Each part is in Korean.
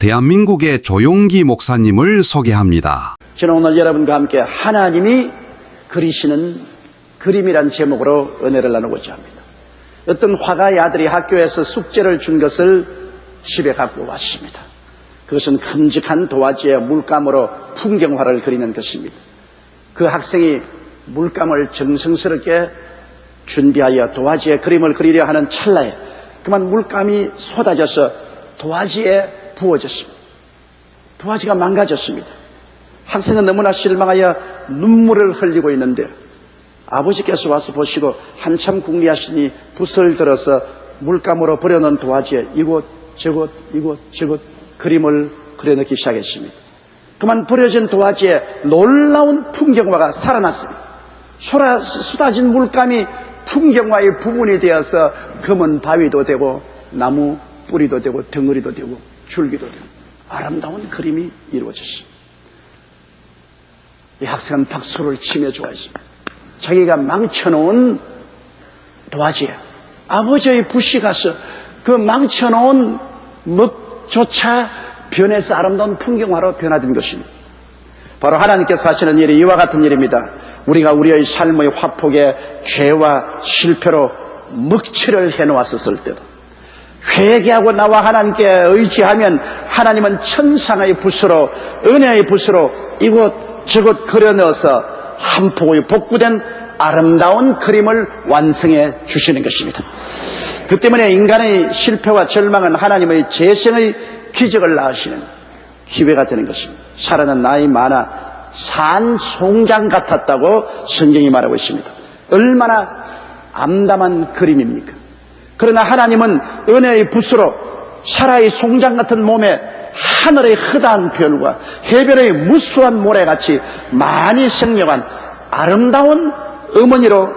대한민국의 조용기 목사님을 소개합니다. 저는 오늘 여러분과 함께 하나님이 그리시는 그림이란 제목으로 은혜를 나누고자 합니다. 어떤 화가의 아들이 학교에서 숙제를 준 것을 집에 갖고 왔습니다. 그것은 큼직한 도화지에 물감으로 풍경화를 그리는 것입니다. 그 학생이 물감을 정성스럽게 준비하여 도화지에 그림을 그리려 하는 찰나에 그만 물감이 쏟아져서 도화지에 부어졌습니다. 도화지가 망가졌습니다. 학생은 너무나 실망하여 눈물을 흘리고 있는데 아버지께서 와서 보시고 한참 궁리하시니 붓을 들어서 물감으로 버려놓은 도화지에 이곳 저곳 그림을 그려넣기 시작했습니다. 그만 버려진 도화지에 놀라운 풍경화가 살아났습니다. 쏟아진 물감이 풍경화의 부분이 되어서 검은 바위도 되고 나무 뿌리도 되고 덩어리도 되고 줄기도 되고 아름다운 그림이 이루어졌습니다. 이 학생은 박수를 치며 좋아했습니다. 자기가 망쳐놓은 도화지에 아버지의 붓이 가서 그 망쳐놓은 먹조차 변해서 아름다운 풍경화로 변화된 것입니다. 바로 하나님께서 하시는 일이 이와 같은 일입니다. 우리가 우리의 삶의 화폭에 죄와 실패로 먹칠을 해놓았었을 때도 회개하고 나와 하나님께 의지하면 하나님은 천상의 붓으로 은혜의 붓으로 이곳 저곳 그려넣어서 한 폭의 복구된 아름다운 그림을 완성해 주시는 것입니다. 그 때문에 인간의 실패와 절망은 하나님의 재생의 기적을 낳으시는 기회가 되는 것입니다. 살아난 나이 많아 산 송장 같았다고 성경이 말하고 있습니다. 얼마나 암담한 그림입니까? 그러나 하나님은 은혜의 붓으로 사라의 송장 같은 몸에 하늘의 흐다한 별과 해변의 무수한 모래같이 많이 생명한 아름다운 어머니로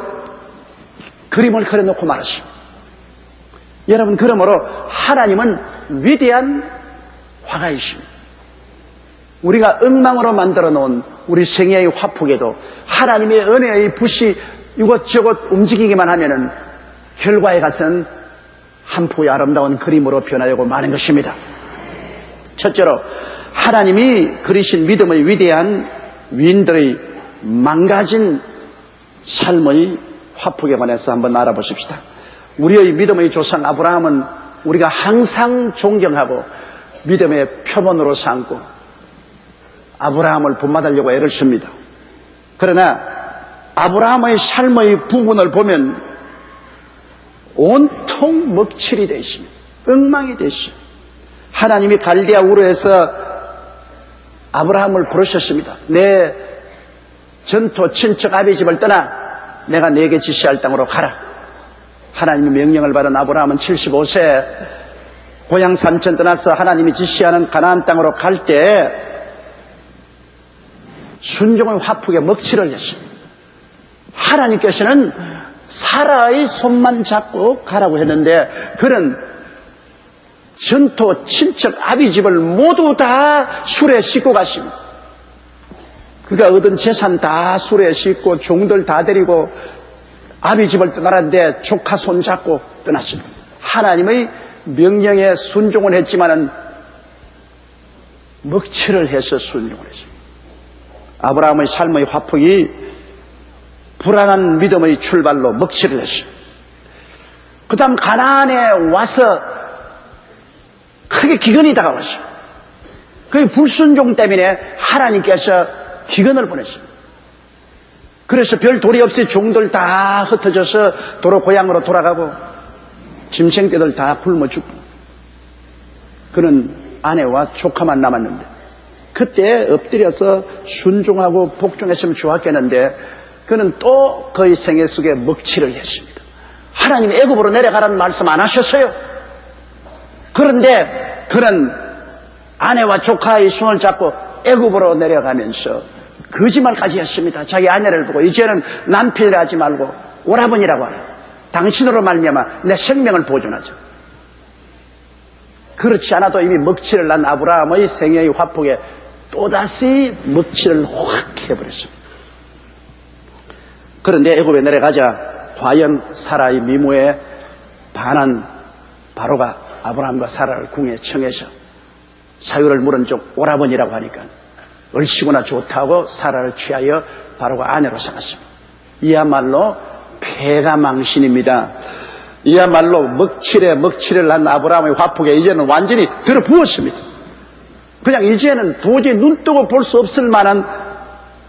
그림을 그려놓고 말하십니다. 여러분, 그러므로 하나님은 위대한 화가이십니다. 우리가 엉망으로 만들어 놓은 우리 생애의 화폭에도 하나님의 은혜의 붓이 이곳저곳 움직이기만 하면은 결과에 가서는 한 폭의 아름다운 그림으로 변하려고 마는 것입니다. 첫째로 하나님이 그리신 믿음의 위대한 위인들의 망가진 삶의 화폭에 관해서 한번 알아보십시다. 우리의 믿음의 조상 아브라함은 우리가 항상 존경하고 믿음의 표본으로 삼고 아브라함을 본받으려고 애를 씁니다. 그러나 아브라함의 삶의 부분을 보면 온통 먹칠이 되십니다. 엉망이 되십니다. 하나님이 갈대아 우르에서 아브라함을 부르셨습니다. 내 전토 친척 아비 집을 떠나 내가 네게 지시할 땅으로 가라. 하나님의 명령을 받은 아브라함은 75세 고향 산천 떠나서 하나님이 지시하는 가나안 땅으로 갈 때 순종의 화폭에 먹칠을 했습니다. 하나님께서는 사라의 손만 잡고 가라고 했는데 그는 전토 친척 아비 집을 모두 다 술에 싣고 가십니다. 그가 얻은 재산 다 술에 싣고 종들 다 데리고 아비 집을 떠나는데 조카 손 잡고 떠났습니다. 하나님의 명령에 순종을 했지만은 먹칠을 해서 순종을 했습니다. 아브라함의 삶의 화폭이 불안한 믿음의 출발로 먹칠을 했습니다. 그 다음 가나안에 와서 크게 기근이 다가왔습니다. 그 불순종 때문에 하나님께서 기근을 보냈습니다. 그래서 별 도리 없이 종들 다 흩어져서 도로 고향으로 돌아가고 짐승떼들 다 굶어 죽고 그는 아내와 조카만 남았는데 그때 엎드려서 순종하고 복종했으면 좋았겠는데 그는 또 그의 생애 속에 먹칠을 했습니다. 하나님이 애굽으로 내려가라는 말씀 안 하셨어요. 그런데 그는 아내와 조카의 손을 잡고 애굽으로 내려가면서 거짓말까지 했습니다. 자기 아내를 보고 이제는 남편이라 하지 말고 오라버니라고 하라. 당신으로 말미암아 내 생명을 보존하죠. 그렇지 않아도 이미 먹칠을 난 아브라함의 생애의 화폭에 또다시 먹칠을 확 해버렸습니다. 그런데 애굽에 내려가자 과연 사라의 미모에 반한 바로가 아브라함과 사라를 궁에 청해서 사유를 물은 쪽 오라버니라고 하니까 얼씨구나 좋다고 사라를 취하여 바로가 아내로 삼았습니다. 이야말로 폐가 망신입니다. 이야말로 먹칠을 한 아브라함의 화폭에 이제는 완전히 들어부었습니다. 그냥 이제는 도저히 눈 뜨고 볼 수 없을 만한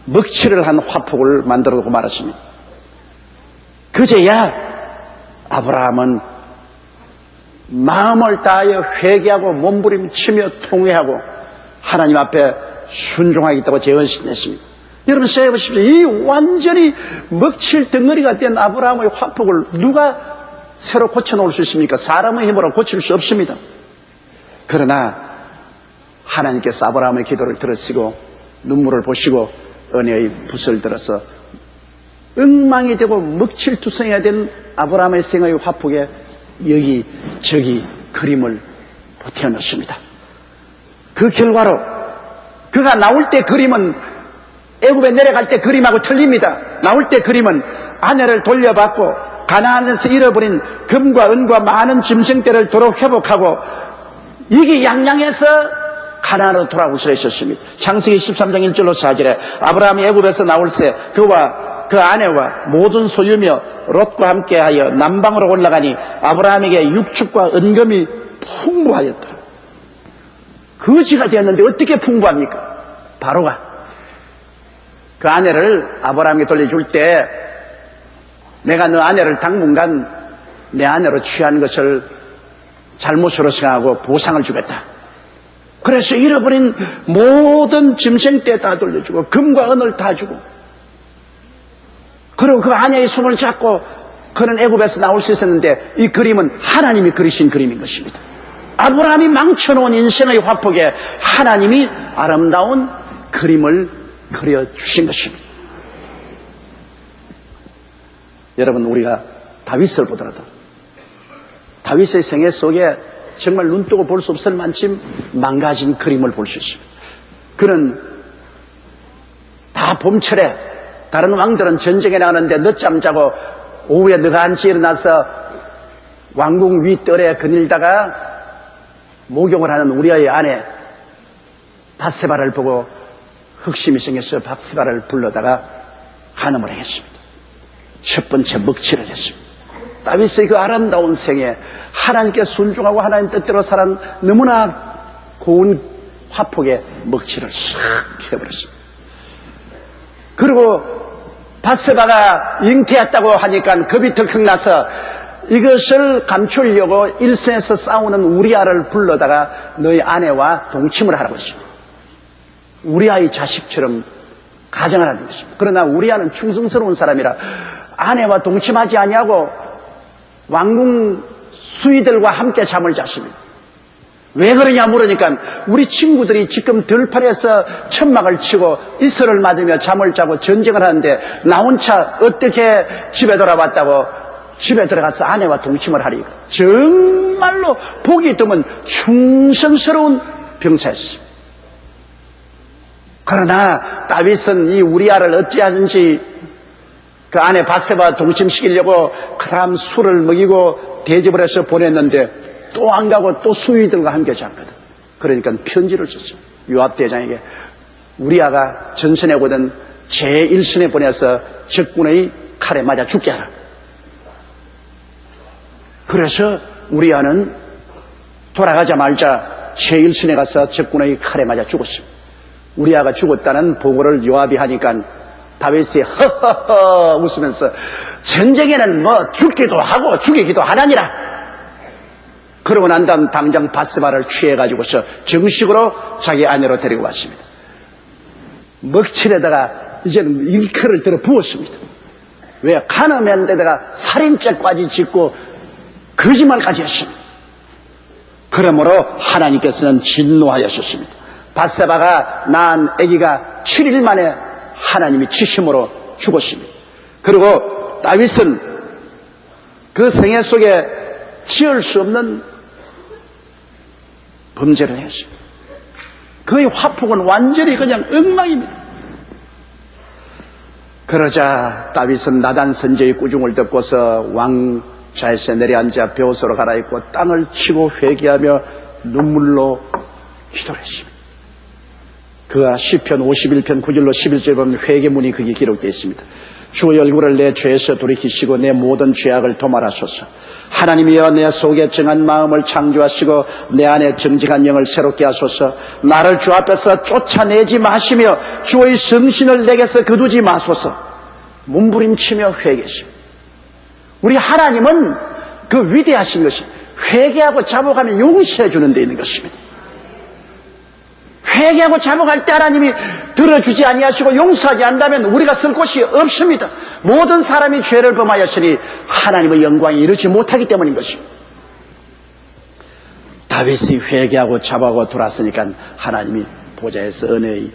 먹칠을 한 화폭을 만들어 놓고 말았습니다. 그제야 아브라함은 마음을 다하여 회개하고 몸부림치며 통회하고 하나님 앞에 순종하겠다고 재언신했습니다. 여러분 생각해 보십시오. 이 완전히 먹칠 덩어리가 된 아브라함의 화폭을 누가 새로 고쳐놓을 수 있습니까? 사람의 힘으로 고칠 수 없습니다. 그러나 하나님께서 아브라함의 기도를 들으시고 눈물을 보시고 은혜의 붓을 들어서 엉망이 되고 먹칠투성이가 된 아브라함의 생애의 화폭에 여기 저기 그림을 보태어 넣습니다. 그 결과로 그가 나올 때 그림은 애굽에 내려갈 때 그림하고 틀립니다. 나올 때 그림은 아내를 돌려받고 가나안에서 잃어버린 금과 은과 많은 짐승떼를 도로 회복하고 이게 양양해서 가나안으로 돌아오고 있었습니다. 창세기 13장 1절로 4절에 아브라함이 애굽에서 나올 새 그와 그 아내와 모든 소유며 롯과 함께하여 남방으로 올라가니 아브라함에게 육축과 은금이 풍부하였다. 거지가 되었는데 어떻게 풍부합니까? 바로가 그 아내를 아브라함에게 돌려줄 때 내가 너 아내를 당분간 내 아내로 취한 것을 잘못으로 생각하고 보상을 주겠다. 그래서 잃어버린 모든 짐승떼 다 돌려주고 금과 은을 다 주고 그리고 그 아내의 손을 잡고 그는 애굽에서 나올 수 있었는데 이 그림은 하나님이 그리신 그림인 것입니다. 아브라함이 망쳐놓은 인생의 화폭에 하나님이 아름다운 그림을 그려주신 것입니다. 여러분 우리가 다윗을 보더라도 다윗의 생애 속에 정말 눈뜨고 볼 수 없을 만큼 망가진 그림을 볼 수 있습니다. 그는 다 봄철에 다른 왕들은 전쟁에 나가는데 늦잠 자고 오후에 너간지 일어나서 왕궁 윗뜰에 거닐다가 목욕을 하는 우리아의 아내 바세바를 보고 흑심이 생겨서 바세바를 불러다가 간음을 행했습니다. 첫 번째 먹칠을 했습니다. 다윗의 그 아름다운 생에 하나님께 순종하고 하나님 뜻대로 살은 너무나 고운 화폭에 먹칠을 싹 해버렸습니다. 그리고 바세바가 잉태했다고 하니까 겁이 덜컥 나서 이것을 감추려고 일선에서 싸우는 우리아를 불러다가 너희 아내와 동침을 하라고 했습니다. 우리아의 자식처럼 가정을 하는 것입니다. 그러나 우리아는 충성스러운 사람이라 아내와 동침하지 아니하고 왕궁 수위들과 함께 잠을 잤습니다. 왜 그러냐 물으니까 우리 친구들이 지금 들판에서 천막을 치고 이슬을 맞으며 잠을 자고 전쟁을 하는데 나 혼자 어떻게 집에 돌아왔다고 집에 들어가서 아내와 동침을 하리까. 정말로 보기 드문 충성스러운 병사였습니다. 그러나 다윗은 이 우리아를 어찌하든지 그 아내 바세바 동침시키려고 그다음 술을 먹이고 대접을 해서 보냈는데 또 안 가고 또 수위들과 함께 잤거든. 그러니까 편지를 썼어요. 요압 대장에게 우리아가 전선에 오던 제1선에 보내서 적군의 칼에 맞아 죽게 하라. 그래서 우리아는 돌아가자마자 제1선에 가서 적군의 칼에 맞아 죽었습니다. 우리아가 죽었다는 보고를 요압이 하니까 다윗이 허허허 웃으면서 전쟁에는 뭐 죽기도 하고 죽이기도 하나니라. 그러고 난 다음 당장 바세바를 취해가지고서 정식으로 자기 아내로 데리고 왔습니다. 먹칠에다가 이제는 일컬을 들어 부었습니다. 왜? 간음한 데다가 살인죄까지 짓고 거짓말까지 했습니다. 그러므로 하나님께서는 진노하셨습니다. 바세바가 낳은 아기가 7일 만에 하나님이 치심으로 죽었습니다. 그리고 다윗은 그 생애 속에 지을 수 없는 범죄를 했습니다. 그의 화폭은 완전히 그냥 엉망입니다. 그러자 다윗은 나단 선지의 꾸중을 듣고서 왕좌에서 내려앉아 벼옷으로 갈아입고 땅을 치고 회개하며 눈물로 기도를 했습니다. 그가 시편 51편 9절로 11절에 보면 회개문이 거기에 기록되어 있습니다. 주의 얼굴을 내 죄에서 돌이키시고 내 모든 죄악을 도말하소서. 하나님이여 내 속에 정한 마음을 창조하시고 내 안에 정직한 영을 새롭게 하소서. 나를 주 앞에서 쫓아내지 마시며 주의 성신을 내게서 거두지 마소서. 몸부림치며 회개하십니다. 우리 하나님은 그 위대하신 것이 회개하고 자복하면 용서해 주는 데 있는 것입니다. 회개하고 자복할 때 하나님이 들어주지 아니하시고 용서하지 않는다면 우리가 쓸 곳이 없습니다. 모든 사람이 죄를 범하였으니 하나님의 영광이 이르지 못하기 때문인 것입니다. 다윗이 회개하고 자복하고 돌았으니까 하나님이 보좌에서 은혜의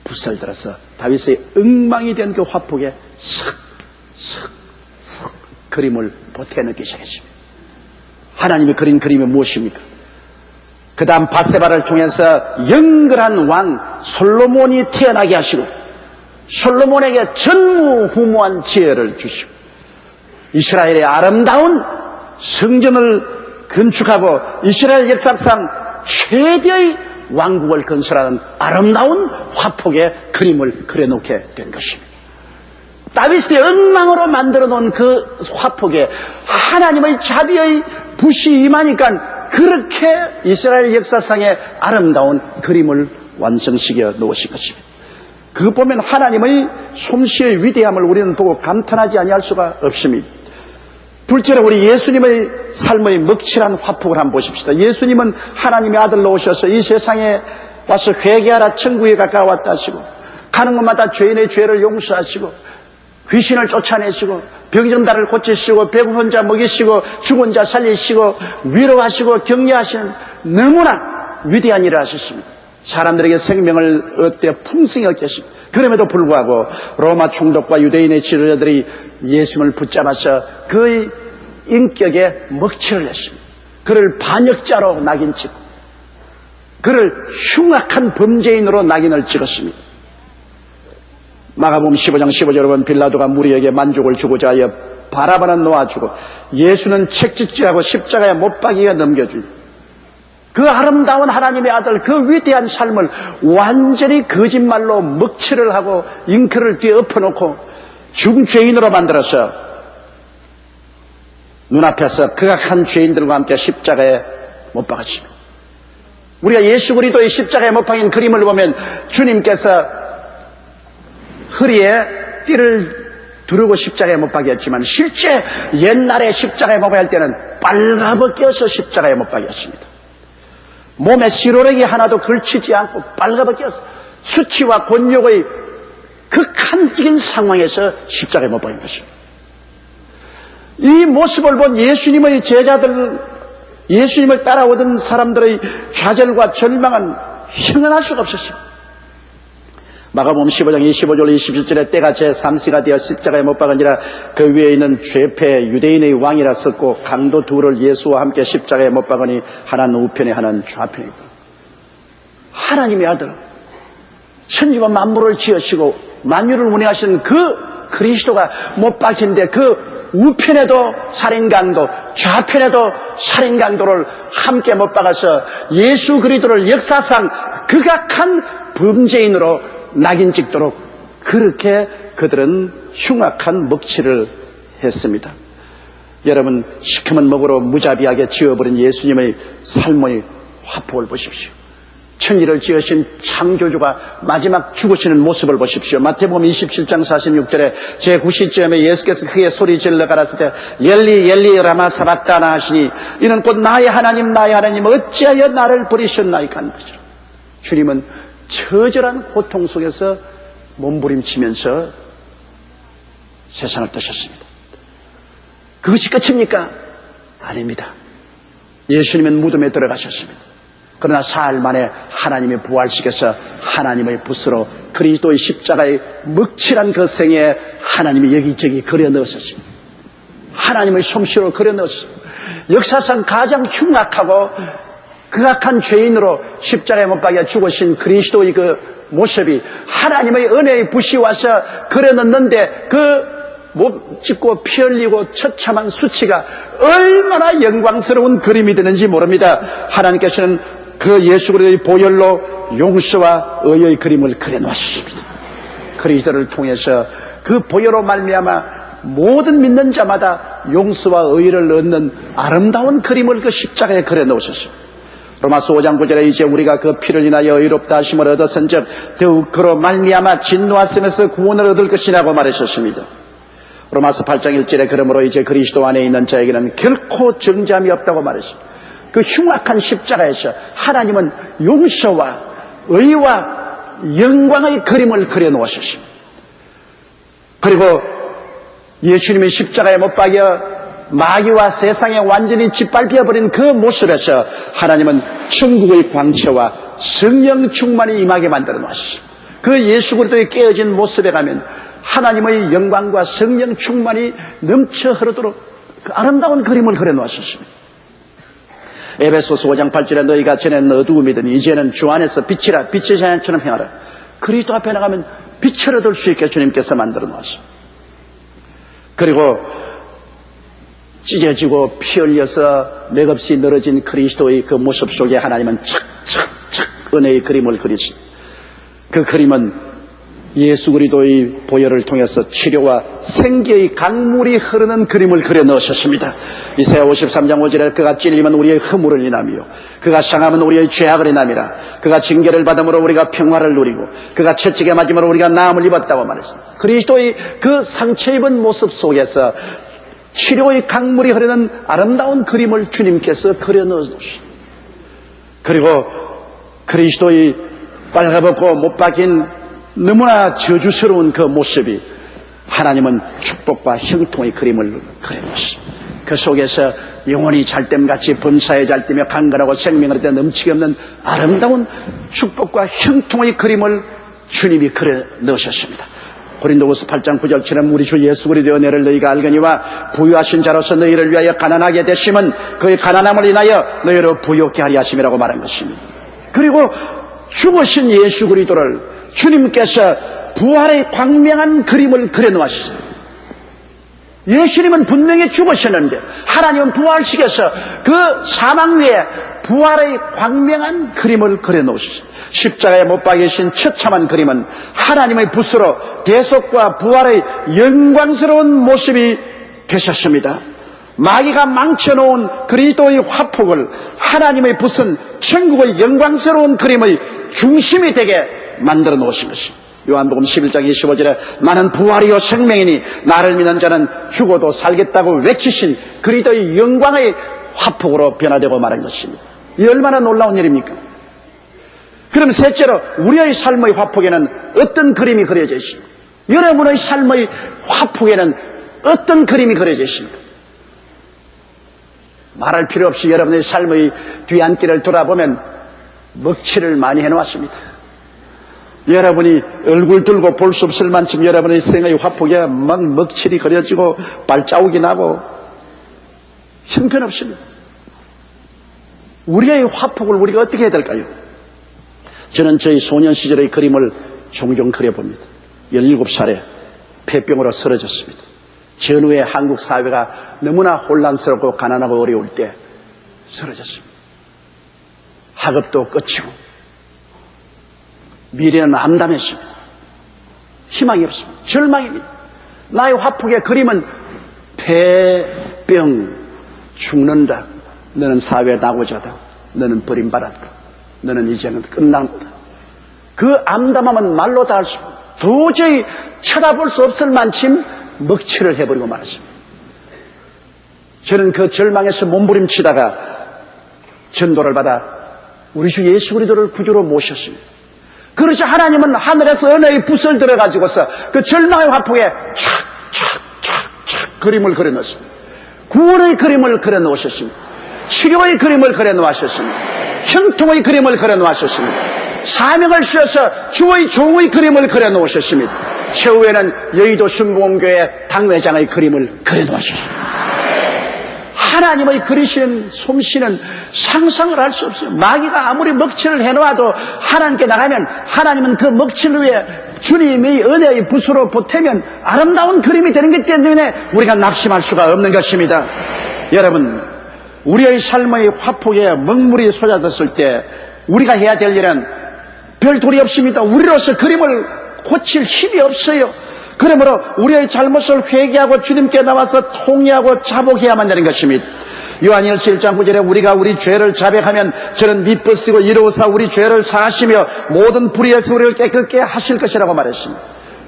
붓을 들어서 다윗의 엉망이 된 그 화폭에 싹 그림을 보태넣기 시작했습니다. 하나님이 그린 그림이 무엇입니까? 그 다음 밧세바를 통해서 영글한 왕 솔로몬이 태어나게 하시고 솔로몬에게 전무후무한 지혜를 주시고 이스라엘의 아름다운 성전을 건축하고 이스라엘 역사상 최대의 왕국을 건설하는 아름다운 화폭의 그림을 그려놓게 된 것입니다. 다윗의 엉망으로 만들어 놓은 그 화폭에 하나님의 자비의 붓이 임하니까 그렇게 이스라엘 역사상의 아름다운 그림을 완성시켜 놓으신 것입니다. 그거 보면 하나님의 솜씨의 위대함을 우리는 보고 감탄하지 아니할 수가 없습니다. 둘째로 우리 예수님의 삶의 먹칠한 화폭을 한번 보십시다. 예수님은 하나님의 아들로 오셔서 이 세상에 와서 회개하라 천국에 가까웠다 하시고 가는 곳마다 죄인의 죄를 용서하시고 귀신을 쫓아내시고 병든 자를 고치시고 배고픈 자 먹이시고 죽은 자 살리시고 위로하시고 격려하시는 너무나 위대한 일을 하셨습니다. 사람들에게 생명을 얻되 풍성히 얻게 하십니다. 그럼에도 불구하고 로마 총독과 유대인의 지도자들이 예수님을 붙잡아서 그의 인격에 먹칠을 했습니다. 그를 반역자로 낙인 찍고 그를 흉악한 범죄인으로 낙인을 찍었습니다. 마가복음 15장 15절에 보면 빌라도가 무리에게 만족을 주고자 하여 바라바는 놓아주고 예수는 책짓질하고 십자가에 못 박이게 넘겨줍니다. 그 아름다운 하나님의 아들 그 위대한 삶을 완전히 거짓말로 먹칠을 하고 잉크를 뒤에 엎어놓고 중죄인으로 만들어서 눈앞에서 극악한 죄인들과 함께 십자가에 못 박으십니다. 우리가 예수 그리스도의 십자가에 못 박인 그림을 보면 주님께서 허리에 띠를 두르고 십자가에 못 박였지만 실제 옛날에 십자가에 못 박을 때는 빨가벗겨서 십자가에 못 박였습니다. 몸에 시로렉이 하나도 걸치지 않고 빨가벗겨서 수치와 곤욕의 극한적인 상황에서 십자가에 못 박인 것입니다. 이 모습을 본 예수님의 제자들, 예수님을 따라오던 사람들의 좌절과 절망은 형언할 수가 없었습니다. 마가복음 15장 25절 27절에 때가 제3시가 되어 십자가에 못 박은지라 그 위에 있는 죄패 유대인의 왕이라 썼고 강도 둘을 예수와 함께 십자가에 못 박으니 하나는 우편에 하나는 좌편에 있다. 하나님의 아들 천지와 만물을 지으시고 만유를 운행하시는 그 그리스도가 못 박힌데 그 우편에도 살인강도 좌편에도 살인강도를 함께 못 박아서 예수 그리스도를 역사상 극악한 범죄인으로 낙인 찍도록 그렇게 그들은 흉악한 먹칠을 했습니다. 여러분 시커먼 먹으로 무자비하게 지어버린 예수님의 삶의 화폭을 보십시오. 천지를 지으신 창조주가 마지막 죽으시는 모습을 보십시오. 마태복음 27장 46절에 제9시쯤에 예수께서 크게 소리 질러 가라사대 때 엘리 엘리 라마 사박다나 하시니 이는 곧 나의 하나님 어찌하여 나를 버리셨나이까 하는 거죠. 주님은 처절한 고통 속에서 몸부림치면서 세상을 떠셨습니다. 그것이 끝입니까? 아닙니다. 예수님은 무덤에 들어가셨습니다. 그러나 사흘 만에 하나님이 부활시켜서 하나님의 붓으로 그리스도의 십자가의 먹칠한 그 생에 하나님이 여기저기 그려 넣으셨습니다. 하나님의 솜씨로 그려 넣으셨습니다. 역사상 가장 흉악하고 극악한 죄인으로 십자가에 못 박여 죽으신 그리스도의 그 모습이 하나님의 은혜의 붓이 와서 그려 넣는데 그 못 찢고 피 흘리고 처참한 수치가 얼마나 영광스러운 그림이 되는지 모릅니다. 하나님께서는 그 예수 그리스도의 보혈로 용서와 의의 그림을 그려놓으셨습니다. 그리스도를 통해서 그 보혈로 말미암아 모든 믿는 자마다 용서와 의를 얻는 아름다운 그림을 그 십자가에 그려놓으셨습니다. 로마서 5장 9절에 이제 우리가 그 피를 인하여 의롭다 하심을 얻었은즉 더욱 그로 말미암아 진노하심에서 구원을 얻을 것이라고 말하셨습니다. 로마서 8장 1절에 그러므로 이제 그리스도 안에 있는 자에게는 결코 정죄함이 없다고 말했습니다. 그 흉악한 십자가에서 하나님은 용서와 의와 영광의 그림을 그려놓으셨습니다. 그리고 예수님이 십자가에 못 박여 마귀와 세상에 완전히 짓밟혀버린 그 모습에서 하나님은 천국의 광채와 성령 충만이 임하게 만들어 놓으셨습니다. 그 예수 그리스도의 깨어진 모습에 가면 하나님의 영광과 성령 충만이 넘쳐 흐르도록 그 아름다운 그림을 그려 놓으셨습니다. 에베소서 5장 8절에 너희가 전에는 어두움이더니 이제는 주 안에서 빛이라 빛의 자연처럼 행하라. 그리스도 앞에 나가면 빛을 얻을 수 있게 주님께서 만들어 놓으셨습니다. 그리고 찢어지고 피 흘려서 맥없이 늘어진 그리스도의 그 모습 속에 하나님은 착착착 은혜의 그림을 그리십니다. 그 그림은 예수 그리스도의 보혈을 통해서 치료와 생기의 강물이 흐르는 그림을 그려 넣으셨습니다. 이사야 53장 5절에 그가 찔리면 우리의 허물을 인하며 그가 상하면 우리의 죄악을 인함이라. 그가 징계를 받음으로 우리가 평화를 누리고 그가 채찍에 맞음으로 우리가 나음을 입었다고 말했습니다. 그리스도의 그 상처 입은 모습 속에서 치료의 강물이 흐르는 아름다운 그림을 주님께서 그려 넣으셨습니다. 그리고 그리스도의 빨가벗고 못 박힌 너무나 저주스러운 그 모습이 하나님은 축복과 형통의 그림을 그려놓으십니다. 그 속에서 영혼이 잘됨같이 범사에 잘되며 강건하고 생명을 때 넘치게 없는 아름다운 축복과 형통의 그림을 주님이 그려 넣으셨습니다. 고린도후서 8장 9절처럼 우리 주 예수 그리스도의 은혜를 너희가 알거니와 부유하신 자로서 너희를 위하여 가난하게 되심은 그의 가난함을 인하여 너희를 부유케 하리 하심이라고 말한 것입니다. 그리고 죽으신 예수 그리스도를 주님께서 부활의 광명한 그림을 그려놓으셨습니다. 예수님은 분명히 죽으셨는데 하나님은 부활시켜서 그 사망 위에 부활의 광명한 그림을 그려놓으셨습니다. 십자가에 못 박이신 처참한 그림은 하나님의 붓으로 대속과 부활의 영광스러운 모습이 되셨습니다. 마귀가 망쳐놓은 그리스도의 화폭을 하나님의 붓은 천국의 영광스러운 그림의 중심이 되게 만들어 놓으신 것입니다. 요한복음 11장 25절에 나는 부활이요 생명이니 나를 믿는 자는 죽어도 살겠다고 외치신 그리스도의 영광의 화폭으로 변화되고 말한 것입니다. 이 얼마나 놀라운 일입니까? 그럼 셋째로 우리의 삶의 화폭에는 어떤 그림이 그려져 있습니까? 여러분의 삶의 화폭에는 어떤 그림이 그려져 있습니까? 말할 필요 없이 여러분의 삶의 뒤안길을 돌아보면 먹칠을 많이 해놓았습니다. 여러분이 얼굴 들고 볼 수 없을 만큼 여러분의 생의 화폭에 막 먹칠이 그려지고 발자국이 나고 형편없습니다. 우리의 화폭을 우리가 어떻게 해야 될까요? 저는 저희 소년 시절의 그림을 종종 그려봅니다. 17살에 폐병으로 쓰러졌습니다. 전후에 한국 사회가 너무나 혼란스럽고 가난하고 어려울 때 쓰러졌습니다. 학업도 끝이고 미래는 암담했습니다. 희망이 없습니다. 절망입니다. 나의 화폭의 그림은 폐병, 죽는다. 너는 사회에 나고자다. 너는 버림받았다. 너는 이제는 끝난다. 그 암담함은 말로 다 할 수 없고 도저히 쳐다볼 수 없을 만큼 먹칠을 해버리고 말았습니다. 저는 그 절망에서 몸부림치다가 전도를 받아 우리 주 예수 그리스도를 구주로 모셨습니다. 그러자 하나님은 하늘에서 은혜의 붓을 들어가지고서 그 절망의 화폭에 촥촥촥촥 그림을 그려놓습니다. 구원의 그림을 그려놓으셨습니다. 치료의 그림을 그려놓으셨습니다. 형통의 그림을 그려놓으셨습니다. 사명을 주셔서 주의 종의 그림을 그려놓으셨습니다. 최후에는 여의도 순복음교회 당회장의 그림을 그려놓으셨습니다. 하나님의 그리시는 솜씨는 상상을 할 수 없어요. 마귀가 아무리 먹칠을 해놓아도 하나님께 나가면 하나님은 그 먹칠 위에 주님의 은혜의 붓으로 보태면 아름다운 그림이 되는 것 때문에 우리가 낙심할 수가 없는 것입니다. 여러분, 우리의 삶의 화폭에 먹물이 쏟아졌을 때 우리가 해야 될 일은 별 도리 없습니다. 우리로서 그림을 고칠 힘이 없어요. 그러므로 우리의 잘못을 회개하고 주님께 나와서 통회하고 자복해야만 되는 것입니다. 요한일서 1장 9절에 우리가 우리 죄를 자백하면 저는 미쁘시고 이로써 우리 죄를 사하시며 모든 불의에서 우리를 깨끗게 하실 것이라고 말했습니다.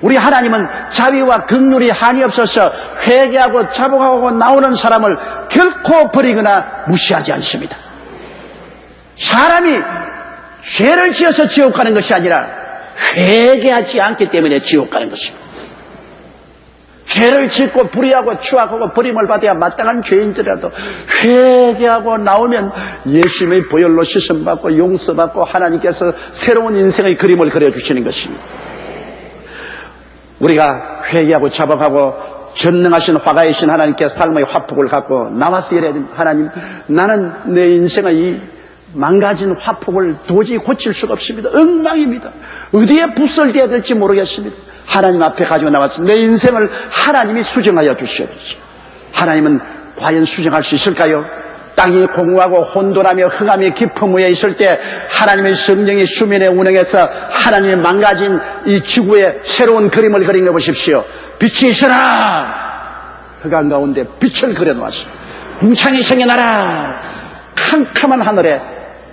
우리 하나님은 자비와 긍휼이 한이 없어서 회개하고 자복하고 나오는 사람을 결코 버리거나 무시하지 않습니다. 사람이 죄를 지어서 지옥 가는 것이 아니라 회개하지 않기 때문에 지옥 가는 것입니다. 죄를 짓고 불의하고 추악하고 버림을 받아야 마땅한 죄인들이라도 회개하고 나오면 예수님의 보혈로 씻음받고 용서받고 하나님께서 새로운 인생의 그림을 그려주시는 것입니다. 우리가 회개하고 자복하고 전능하신 화가이신 하나님께 삶의 화폭을 갖고 나와서 이래야 됩니다. 하나님, 나는 내 인생의 이 망가진 화폭을 도저히 고칠 수가 없습니다. 엉망입니다. 어디에 붓을 대야 될지 모르겠습니다. 하나님 앞에 가지고 나와서 내 인생을 하나님이 수정하여 주시옵소서. 하나님은 과연 수정할 수 있을까요? 땅이 공허하고 혼돈하며 흑암이 깊은 위에 있을 때 하나님의 성령이 수면에 운행해서 하나님의 망가진 이 지구에 새로운 그림을 그린 거 보십시오. 빛이 있어라. 흑암 가운데 빛을 그려놓았어. 궁창이 생겨나라. 캄캄한 하늘에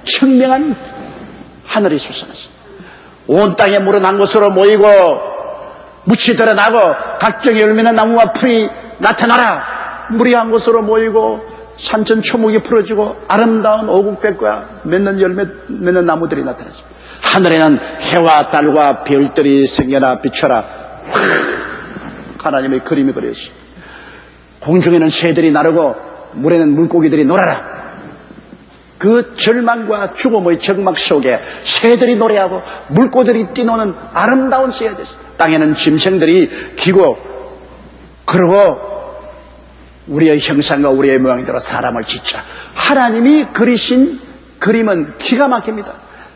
청명한 하늘이 솟아났어. 온 땅에 물은 한 곳으로 모이고 묻이 드러나고 각종 열매는 나무와 풀이 나타나라. 물이 한 곳으로 모이고 산천 초목이 풀어지고 아름다운 오국백과 맺는 열매 맺는 나무들이 나타났습니다. 하늘에는 해와 달과 별들이 생겨나 비춰라. 하나님의 그림이 그려졌습니다. 공중에는 새들이 나르고 물에는 물고기들이 놀아라. 그 절망과 죽음의 적막 속에 새들이 노래하고 물고기들이 뛰노는 아름다운 새가 됐습니다. 땅에는 짐승들이 기고 그러고 우리의 형상과 우리의 모양대로 사람을 짓자. 하나님이 그리신 그림은 기가 막힙니다.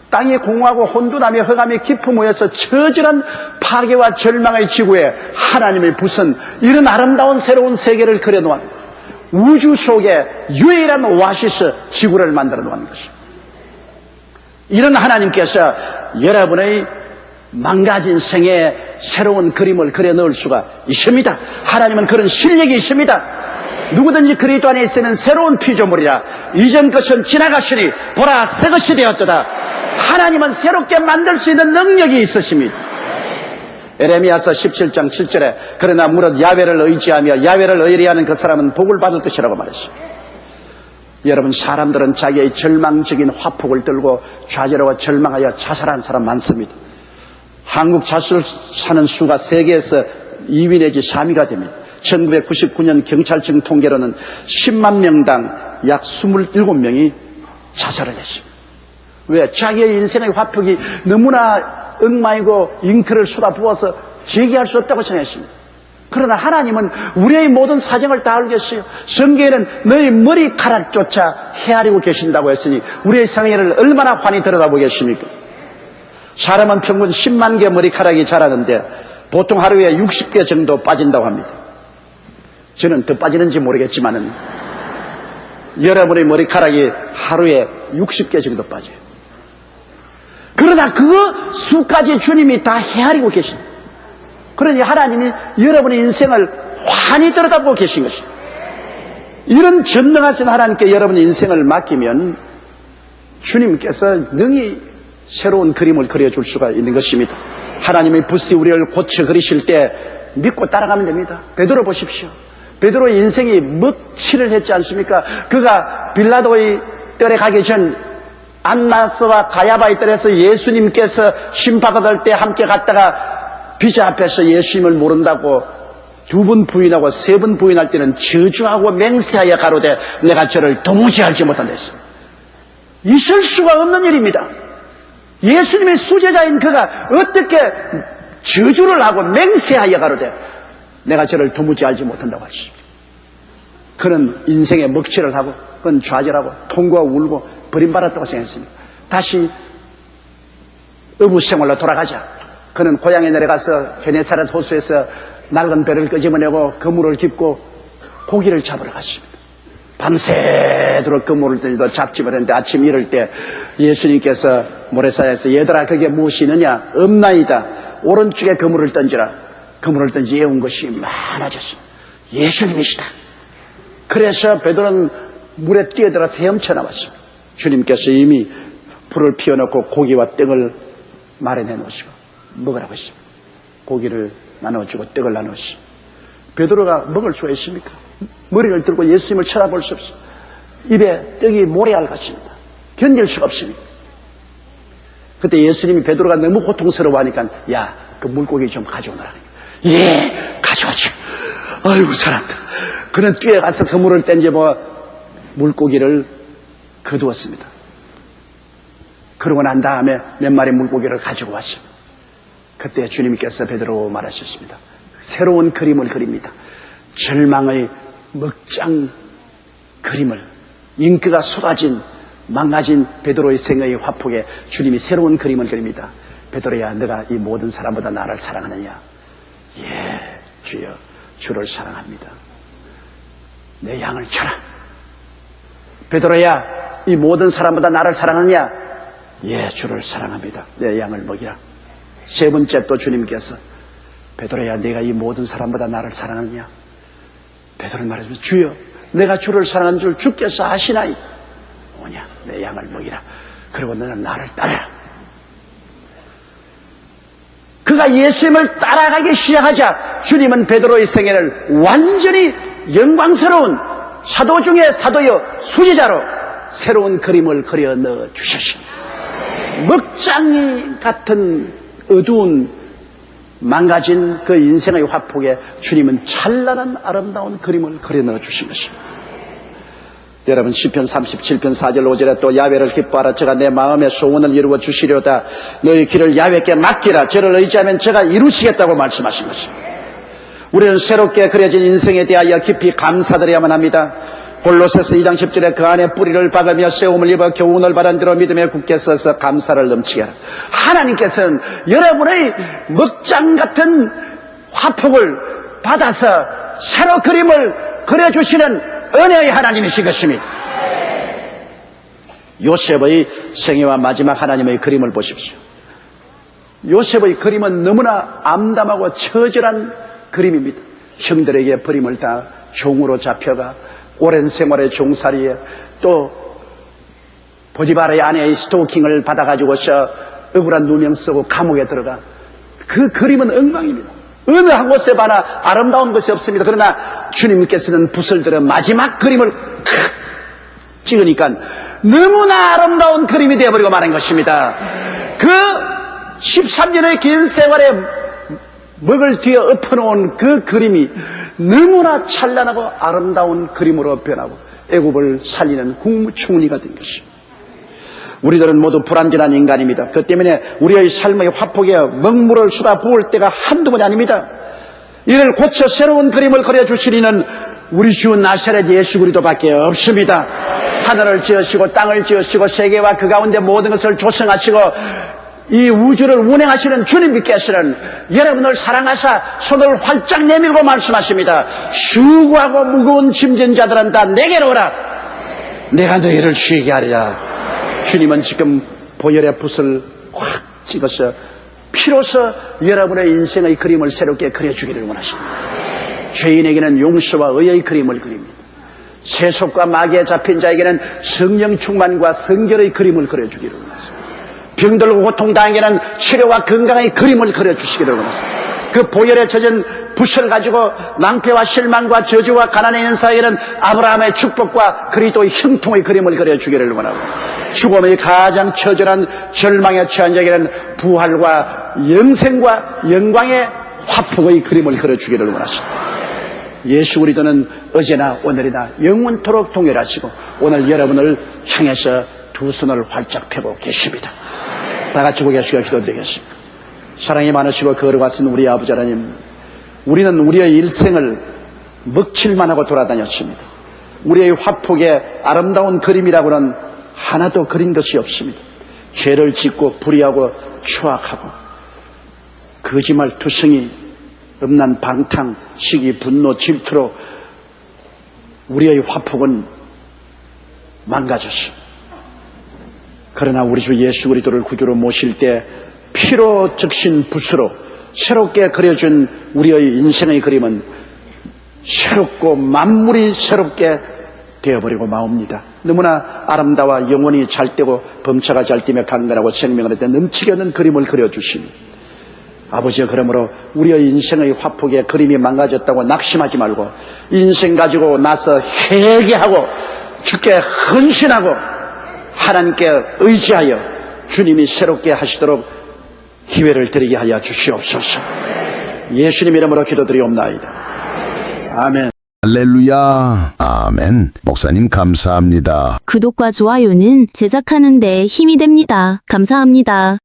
땅이 공허하고 혼돈하며 흑암이 깊은 모여서 처절한 파괴와 절망의 지구에 하나님의 붓은 이런 아름다운 새로운 세계를 그려놓은 우주 속에 유일한 오아시스 지구를 만들어 놓은 것입니다. 이런 하나님께서 여러분의 망가진 생에 새로운 그림을 그려 넣을 수가 있습니다. 하나님은 그런 실력이 있습니다. 누구든지 그리스도 안에 있으면 새로운 피조물이라. 이전 것은 지나갔으니 보라 새 것이 되었도다. 하나님은 새롭게 만들 수 있는 능력이 있으십니다. 에레미야서 17장 7절에 그러나 무릇 야훼를 의지하며 야훼를 의뢰하는 그 사람은 복을 받을 것이라고 말했습니다. 여러분, 사람들은 자기의 절망적인 화폭을 들고 좌절하고 절망하여 자살한 사람 많습니다. 한국 자살 사는 수가 세계에서 2위 내지 3위가 됩니다. 1999년 경찰청 통계로는 10만 명당 약 27명이 자살을 했습니다. 왜? 자기의 인생의 화폭이 너무나 엉망이고 잉크를 쏟아부어서 제기할 수 없다고 생각했습니다. 그러나 하나님은 우리의 모든 사정을 다 알고 계세요. 성경에는 너희 머리카락조차 헤아리고 계신다고 했으니 우리의 생애를 얼마나 환히 들여다보겠습니까? 사람은 평균 10만 개 머리카락이 자라는데 보통 하루에 60개 정도 빠진다고 합니다. 저는 더 빠지는지 모르겠지만은 여러분의 머리카락이 하루에 60개 정도 빠져요. 그러나 그 수까지 주님이 다 헤아리고 계십니다. 그러니 하나님이 여러분의 인생을 환히 들여다보고 계신 것입니다. 이런 전능하신 하나님께 여러분의 인생을 맡기면 주님께서 능히 새로운 그림을 그려줄 수가 있는 것입니다. 하나님의 붓이 우리를 고쳐 그리실 때 믿고 따라가면 됩니다. 베드로 보십시오. 베드로의 인생이 먹칠을 했지 않습니까? 그가 빌라도의 뜰에 가기 전 안나스와 가야바의 뜰에서 예수님께서 심판받을 때 함께 갔다가 비자 앞에서 예수님을 모른다고 2번 부인하고 3번 부인할 때는 저주하고 맹세하여 가로되 내가 저를 도무지 알지 못한다 했습니다. 있을 수가 없는 일입니다. 예수님의 수제자인 그가 어떻게 저주를 하고 맹세하여 가로되 내가 저를 도무지 알지 못한다고 하십니다. 그는 인생에 먹칠을 하고 그는 좌절하고 통고하고 울고 버림받았다고 생각했습니다. 다시 어부 생활로 돌아가자. 그는 고향에 내려가서 게네사렛 호수에서 낡은 배를 끄집어내고 그물을 깁고 고기를 잡으러 갔습니다. 밤새도록 그물을 던지도 잡지 못했는데 아침 일을 때 예수님께서 모래사장에서 얘들아 그게 무엇이느냐? 없나이다. 오른쪽에 그물을 던지라. 그물을 던지 애운 것이 많아졌습니다. 예수님이시다. 그래서 베드로는 물에 뛰어들어서 헤엄쳐 나왔습니다. 주님께서 이미 불을 피워놓고 고기와 떡을 마련해 놓으시고 먹으라고 했습니다. 고기를 나눠주고 떡을 나누었습니다. 베드로가 먹을 수가 있습니까? 머리를 들고 예수님을 쳐다볼 수 없습니다. 입에 떡이 모래알 같습니다. 견딜 수가 없습니다. 그때 예수님이 베드로가 너무 고통스러워하니까 야, 그 물고기 좀 가져오너라. 예, 가져왔죠. 아이고 사람들. 그는 뛰어가서 그물을 던져 물고기를 거두었습니다. 그러고 난 다음에 몇 마리 물고기를 가지고 왔습니다. 그때 주님께서 베드로에게 말하셨습니다. 새로운 그림을 그립니다. 절망의 먹장 그림을, 인기가 쏟아진 망가진 베드로의 생애의 화폭에 주님이 새로운 그림을 그립니다. 베드로야, 너가 이 모든 사람보다 나를 사랑하느냐? 예, 주여, 주를 사랑합니다. 내 양을 쳐라. 베드로야, 이 모든 사람보다 나를 사랑하느냐? 예, 주를 사랑합니다. 내 양을 먹이라. 세 번째 또 주님께서 베드로야, 내가 이 모든 사람보다 나를 사랑하느냐? 베드로는 말했습니다. 주여, 내가 주를 사랑하는 줄 주께서 아시나이? 뭐냐? 내 양을 먹이라. 그리고 너는 나를 따라라. 그가 예수님을 따라가기 시작하자 주님은 베드로의 생애를 완전히 영광스러운 사도 중에 사도여 수제자로 새로운 그림을 그려 넣어 주셨습니다. 먹장이 같은 어두운 망가진 그 인생의 화폭에 주님은 찬란한 아름다운 그림을 그려 넣어 주신 것입니다. 여러분, 시편 37편 4절 5절에 또 야훼를 기뻐하라. 저가 내 마음의 소원을 이루어 주시려다. 너희 길을 야훼께 맡기라. 저를 의지하면 저가 이루시겠다고 말씀하신 것입니다. 우리는 새롭게 그려진 인생에 대하여 깊이 감사드려야만 합니다. 골로새서 2장 10절에 그 안에 뿌리를 박으며 세움을 입어 교훈을 받은 대로 믿음에 굳게 서서 감사를 넘치게 하라. 하나님께서는 여러분의 먹장 같은 화폭을 받아서 새로 그림을 그려주시는 은혜의 하나님이신 것입니다. 요셉의 생애와 마지막 하나님의 그림을 보십시오. 요셉의 그림은 너무나 암담하고 처절한 그림입니다. 형들에게 버림을 다 종으로 잡혀가 오랜 생활의 종살이에 또 보디바르의 아내의 스토킹을 받아가지고서 억울한 누명 쓰고 감옥에 들어가. 그 그림은 엉망입니다. 어느 한 곳에 봐나 아름다운 것이 없습니다. 그러나 주님께서는 붓을 들어 마지막 그림을 찍으니까 너무나 아름다운 그림이 되어버리고 말한 것입니다. 그 13년의 긴 세월에 먹을 뒤에 엎어놓은 그 그림이 너무나 찬란하고 아름다운 그림으로 변하고 애굽을 살리는 국무총리가 된 것입니다. 우리들은 모두 불완전한 인간입니다. 그 때문에 우리의 삶의 화폭에 먹물을 쏟아 부을 때가 한두 번이 아닙니다. 이를 고쳐 새로운 그림을 그려주시리는 우리 주 나사렛 예수 그리스도밖에 없습니다. 하늘을 지으시고 땅을 지으시고 세계와 그 가운데 모든 것을 조성하시고 이 우주를 운행하시는 주님께서는 여러분을 사랑하사 손을 활짝 내밀고 말씀하십니다. 수고하고 무거운 짐진 자들은 다 내게로 오라. 내가 너희를 쉬게 하리라. 주님은 지금 보혈의 붓을 확 찍어서 피로써 여러분의 인생의 그림을 새롭게 그려주기를 원하십니다. 죄인에게는 용서와 의의 그림을 그립니다. 세속과 마귀에 잡힌 자에게는 성령 충만과 성결의 그림을 그려주기를 원하십니다. 병들고 고통당하게는 치료와 건강의 그림을 그려주시기를 원하십니다. 그 보혈에 젖은 붓을 가지고 낭패와 실망과 저주와 가난에 있는 사이에는 아브라함의 축복과 그리스도의 형통의 그림을 그려주기를 원하고 죽음의 가장 처절한 절망에 처한 자에게는 부활과 영생과 영광의 화폭의 그림을 그려주기를 원하십니다. 예수 그리스도는 어제나 오늘이나 영원토록 동일하시고 오늘 여러분을 향해서 두 손을 활짝 펴고 계십니다. 다 같이 고개 숙여 기도드리겠습니다. 사랑이 많으시고 거룩하신 우리 아버지 하나님, 우리는 우리의 일생을 먹칠만 하고 돌아다녔습니다. 우리의 화폭에 아름다운 그림이라고는 하나도 그린 것이 없습니다. 죄를 짓고 불의하고 추악하고 거짓말 투성이 음란 방탕 시기 분노 질투로 우리의 화폭은 망가졌어. 그러나 우리 주 예수 그리스도를 구주로 모실 때 피로 적신 붓으로 새롭게 그려준 우리의 인생의 그림은 새롭고 만물이 새롭게 되어버리고 마옵니다. 너무나 아름다워 영혼이 잘되고 범차가 잘되며 강건하고 생명을 얻어 넘치게 하는 그림을 그려주신 아버지여, 그러므로 우리의 인생의 화폭에 그림이 망가졌다고 낙심하지 말고 인생 가지고 나서 회개하고 주께 헌신하고 하나님께 의지하여 주님이 새롭게 하시도록 기회를 드리게 하여 주시옵소서. 예수님 이름으로 기도드리옵나이다. 아멘. 할렐루야. 아멘. 목사님 감사합니다. 구독과 좋아요는 제작하는 데 힘이 됩니다. 감사합니다.